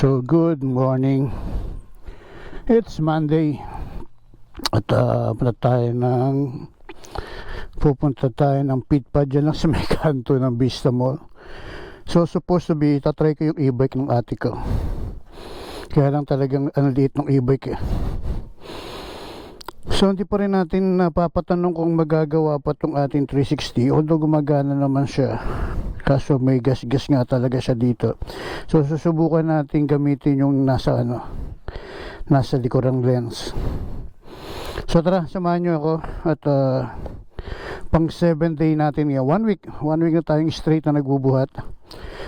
So good morning. It's Monday. At pupunta tayo ng pitpad dyan lang sa may kanto ng Vista Mall. So supposed to be, tatry ko yung e-bike ng ate ko. Kaya lang talagang liit ng e-bike eh. So hindi pa rin natin napapatanong kung magagawa pa tong ating 360. Although gumagana naman siya, kaso may gas-gas nga talaga siya dito. So susubukan natin gamitin yung nasa likurang lens. So tara, samahan nyo ako. At pang 7 day natin ngayon, 1 week na tayong straight na nagbubuhat.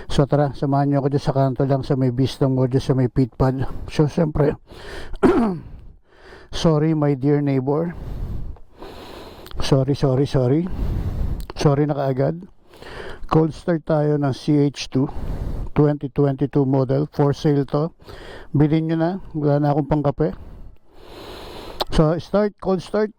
So tara, samahan nyo ako dyan sa kanto lang sa may Vista Mall, dyan sa may pitpad. So siyempre sorry my dear neighbor, sorry na kaagad. Cold start tayo ng CH2 2022 model, for sale to. Bilhin nyo na, wala na akong pangkape. So cold start.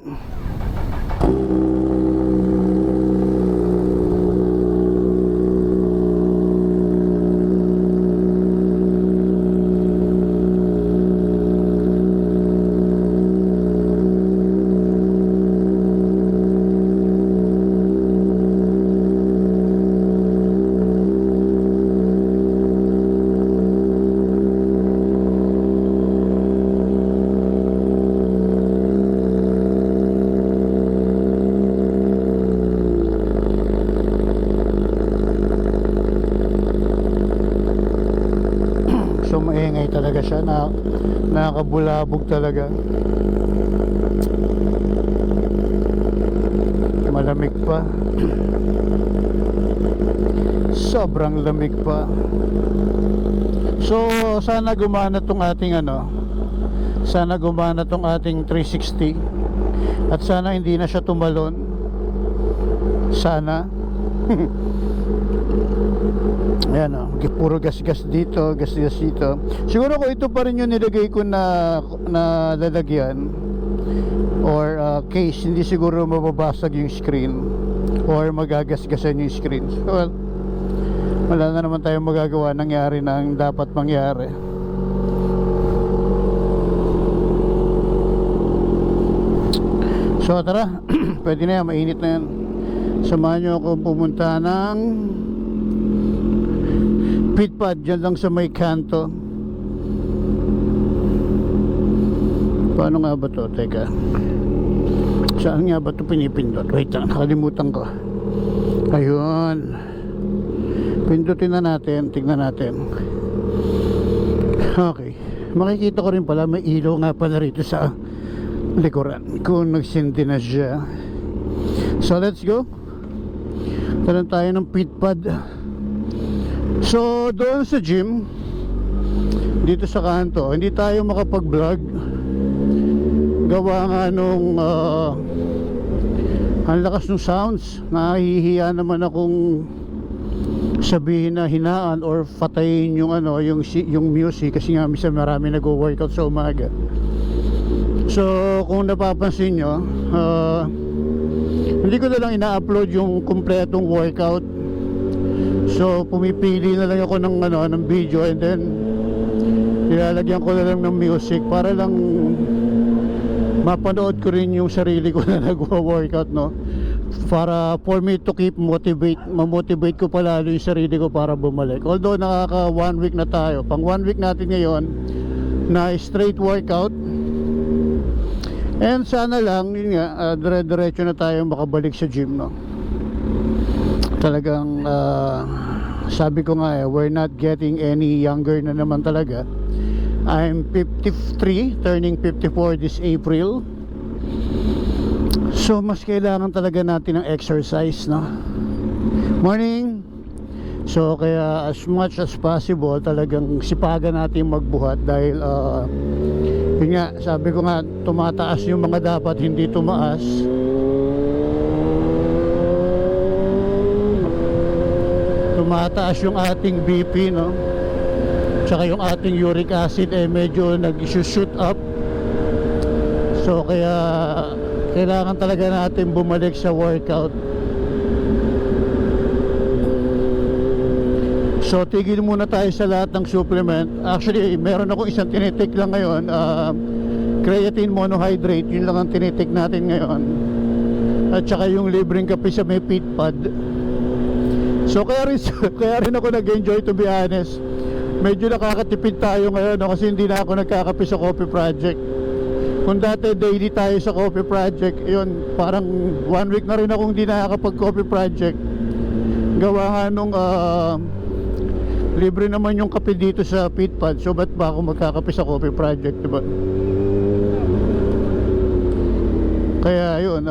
So maingay talaga siya, nakakabulabog talaga. Malamig pa. Sobrang lamig pa. So sana gumana tong ating sana gumana tong ating 360. At sana hindi na siya tumalon. Sana. Ayan puro gas-gas dito, gas-gas dito. Siguro kung ito pa rin yung nilagay ko na lalagyan or case, hindi siguro mababasag yung screen or magagasgasan yung screen. So wala na naman tayong magagawa, nangyari na ang dapat mangyari. So tara, pwede na yan, mainit na yan. Samahan nyo ako pumunta ng pitpad dyan lang sa may kanto. Paano nga ba to? Teka, saan nga ba to pinipindot? Wait lang, nakalimutan ko. Ayun, pindutin na natin, tignan natin. Okay, makikita ko rin pala may ilaw nga pala rito sa likuran kung nagsindi na siya. So let's go. Talan tayo ng pitpad. So doon sa gym dito sa kanto, hindi tayo makapag-vlog. Gawa nga nung ang lakas ng sounds. Nahihiya naman akong sabihin na hinaan or patayin yung yung music, kasi nga minsan marami nag-workout sa umaga. So kung napapansin nyo, hindi ko na lang ina-upload yung kumpletong workout. So pumipili na lang ako ng video, and then nilalagyan ko na lang ng music para lang mapanood ko rin yung sarili ko na nagwo-workout, para for me to keep ma-motivate ko palalo yung sarili ko para bumalik. Although nakaka 1 week na tayo, pang 1 week natin ngayon na straight workout. And sana lang yun nga, dire-diretso na tayo makabalik sa gym, Talagang sabi ko nga we're not getting any younger na naman talaga. I'm 53, turning 54 this April. So mas kailangan talaga natin ng exercise, Morning. So kaya as much as possible talagang sipagan natin magbuhat, dahil yun nga, sabi ko nga, tumataas yung mga dapat hindi tumaas. Tumataas yung ating BP, tsaka yung ating uric acid medyo nag-shoot up. So kaya kailangan talaga natin bumalik sa workout. So tigil muna tayo sa lahat ng supplement. Actually meron ako isang tinitik lang ngayon, creatine monohydrate. Yun lang ang tinitik natin ngayon. At saka yung libreng kape sa may pit pad. So kaya rin ako nag-enjoy, to be honest. Medyo nakakatipid tayo ngayon, no? Kasi hindi na ako nagkakape sa Coffee Project. Kung dati daily tayo sa Coffee Project, yun, parang 1 week na rin akong hindi nakakapag Coffee Project. Gawa nga nung libre naman yung kape dito sa Pitpad. So ba't ba ako magkakape sa Coffee Project, diba? Kaya yun,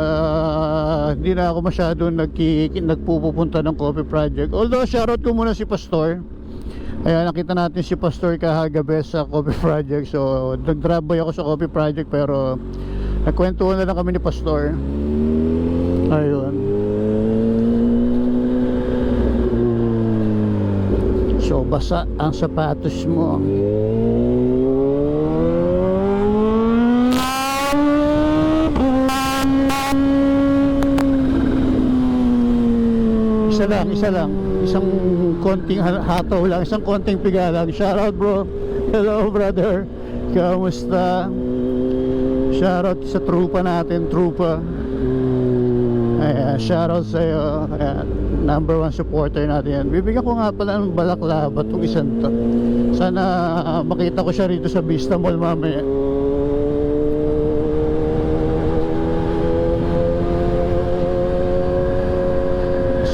hindi na ako masyado nagpupunta ng Coffee Project. Although shoutout ko muna si Pastor. Ayan, nakita natin si Pastor kahagabi sa Coffee Project. So nag-drop by ako sa Coffee Project, pero nagkwentuhan na lang kami ni Pastor. Ayun. So basa ang sapatos mo. Isa lang, isang konting hataw lang, isang konting piga lang. Shoutout bro, hello brother, kamusta? Shoutout sa trupa natin, trupa. Ayan, shoutout sa iyo. Ayan, number 1 supporter natin yan. Bibigyan ko nga pala ng balaklava itong isang to. Sana makita ko siya rito sa Vista Mall mamaya.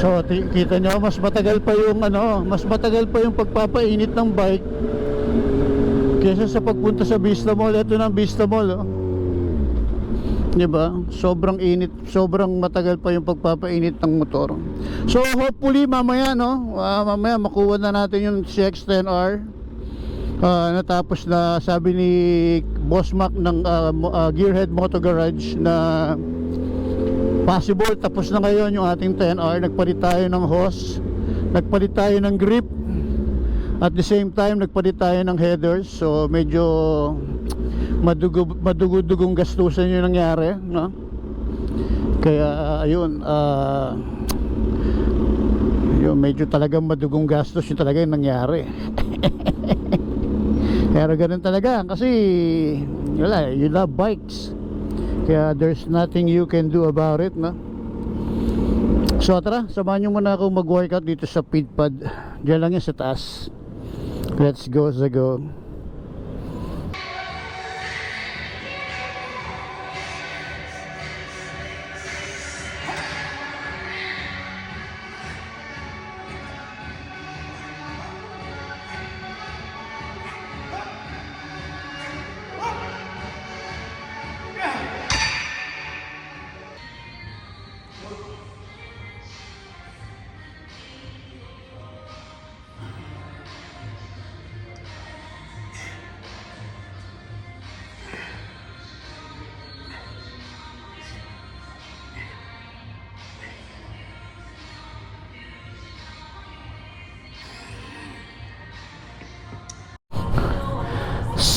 So kita nyo, mas matagal pa yung mas matagal pa yung pagpapainit ng bike kaysa sa pagpunta sa Vista Mall. Ito ng Vista Mall, oh. Diba? Sobrang init, sobrang matagal pa yung pagpapainit ng motor. So hopefully mamaya, no, mamaya makuha na natin yung CX-10R. Natapos na, sabi ni Boss Mac ng Gearhead Moto Garage, na possible tapos na ngayon yung ating 10R. Nagpalit tayo ng hose, nagpalit tayo ng grip, at the same time nagpalit tayo ng headers. So medyo madugong gastusan yung nangyari, no? Kaya ayun, yung medyo talagang madugong gastos yung talaga yung nangyari. Pero ganun talaga kasi wala, you love bikes. Kaya there's nothing you can do about it, no? So tara, samahan nyo muna ako mag-workout dito sa Pitpad. Diyan lang yan sa taas. Let's go, go.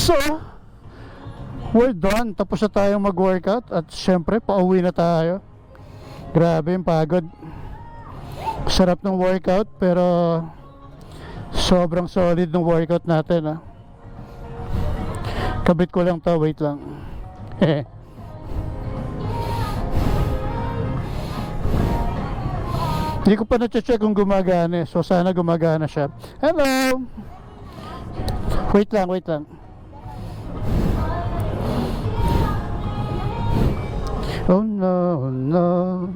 So, we're done. Tapos na tayong mag-workout. At syempre, pauwi na tayo. Grabe yung pagod. Sarap ng workout, pero sobrang solid ng workout natin, ha? Kabit ko lang to, wait lang. Hindi ko pa na-check kung gumagana, so sana gumagana siya. Hello! Wait lang, wait lang. Oh no, no.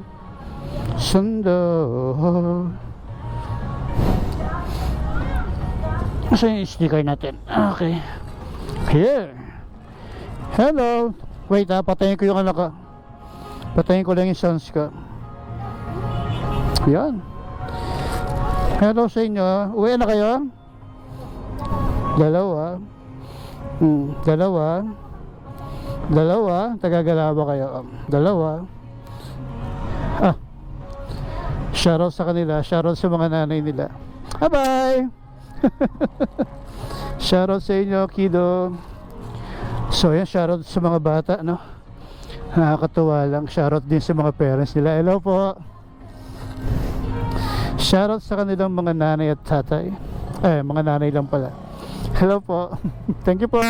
Sundo. Kasi yung sticker natin. Okay. Here. Hello. Wait, patayin ko yung anak. Patayin ko lang yung sounds ko. Yan. Hello sa inyo. Uwi na kayo? Dalawa. Dalawa. Tagagalawa kayo. Dalawa. Shoutout sa kanila. Shoutout sa mga nanay nila. Bye-bye. Shoutout sa inyo, kiddo. So yan, shoutout sa mga bata, no? Nakakatuwa lang. Shoutout din sa mga parents nila. Hello po. Shoutout sa kanilang mga nanay at tatay. Mga nanay lang pala. Hello po. Thank you po.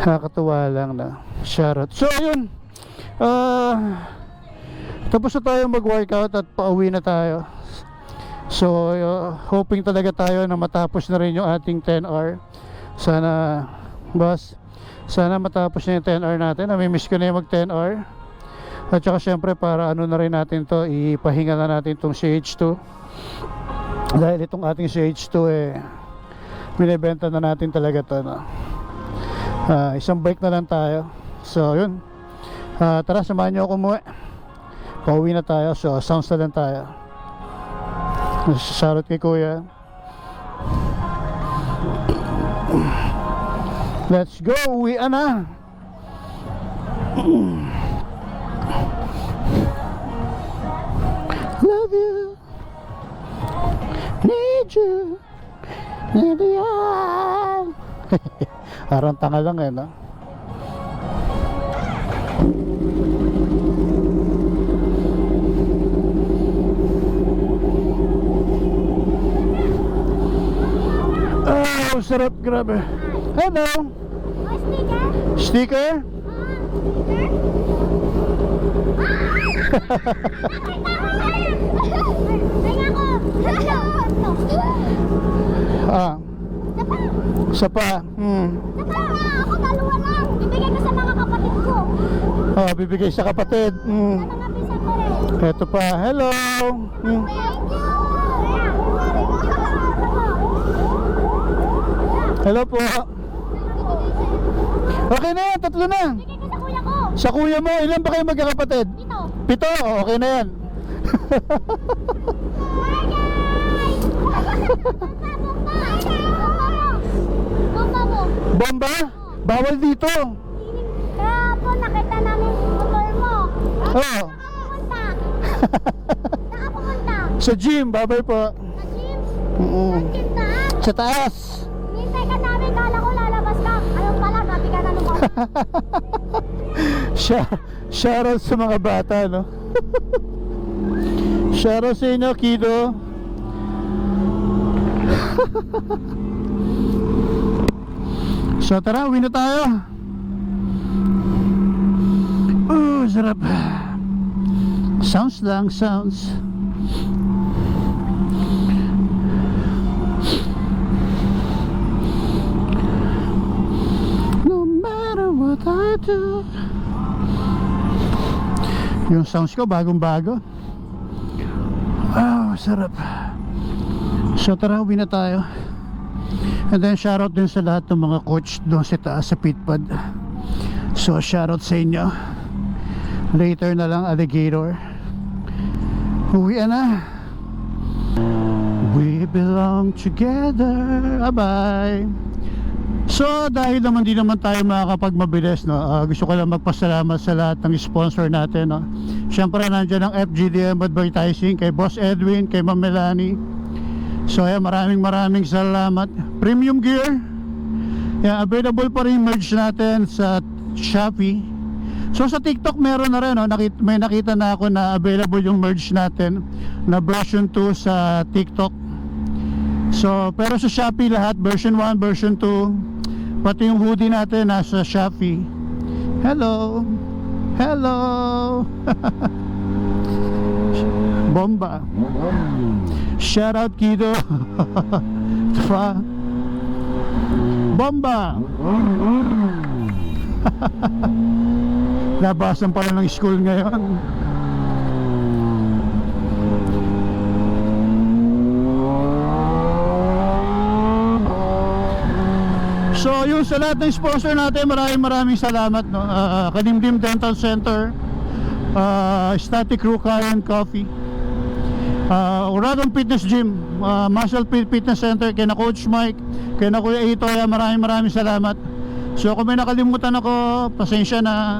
Nakakatuwa lang na shoutout. So ayun, tapos na tayo mag-workout at pauwi na tayo. So hoping talaga tayo na matapos na rin yung ating 10 hour. Sana boss, sana matapos na yung 10 hour natin. Namimiss ko na yung mag 10 hour. At saka syempre para ano na rin natin to, ipahinga na natin itong CH2. Dahil itong ating CH2 binibenta na natin talaga to, no? Isang break na lang tayo. So yun, tara samahan nyo ako umuwi. Pauwi na tayo. So sounds na lang tayo. Shoutout kay kuya. Let's go, uwi na. Love you, need you, need you. Parang tanga lang no? Oh, sarap, grabe. Hello. Oh, sticker? Sticker? Isa pa. Ako dalawa lang. Bibigay ko sa mga kapatid ko. Bibigay sa kapatid. Ano nga bisa ko rin? Ito pa. Hello. Thank you. Hello po. Okay na yan, tatlo na. Bigay ko sa kuya ko. Sa kuya mo, ilan ba kayo magkakapatid? Ito. 7? Okay na yan. Bomba mo. Bomba? Bawal dito. Kahapon nakita namin yung motor mo. Oo. Nakapumunta. Sa gym, babay po. Sa gym. Mm-mm. Sa gym taas. Sa taas. Hintay ka namin. Kala ko lalabas ka. Ayun pala. Gabi ka na lumabas. Shoutout sa mga bata, no? Shoutout sa inyo, Kido. So tara, uwi na tayo. Sarap. Sounds lang, sounds. No matter what I do. Yung sounds ko bagong bago. Sarap. So tara, uwi na tayo. And then shoutout din sa lahat ng mga coach doon sa taas sa pitpad. So shoutout sa inyo. Later na lang, alligator. Uwi na. We belong together. Bye-bye. So dahil naman di naman tayo makakapagmabilis, no? Gusto ko lang magpasalamat sa lahat ng sponsor natin, no? Siyempre nandiyan ang FGDM Advertising, kay Boss Edwin, kay Ma'am Melanie. So maraming salamat. Premium gear, available pa rin merch natin sa Shopee. So sa TikTok meron na rin, no? May nakita na ako na available yung merch natin na version 2 sa TikTok. So pero sa Shopee lahat, version 1, version 2, pati yung hoodie natin nasa Shopee. Hello. Hello. Bomba. Shout out Kido. Bomba. Labasan pala ng school ngayon. So yung sa lahat ng sponsor natin, maraming salamat, no? Kadimdim Dental Center, Static Crew Car and Coffee, Uradong Fitness Gym, Muscle Fit Fitness Center, kay na Coach Mike, kay na Kuya Ito, maraming salamat. So kung may nakalimutan ako, pasensya na,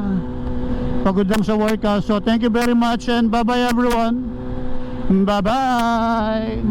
pagod lang sa workout. So thank you very much and bye bye everyone. Bye bye.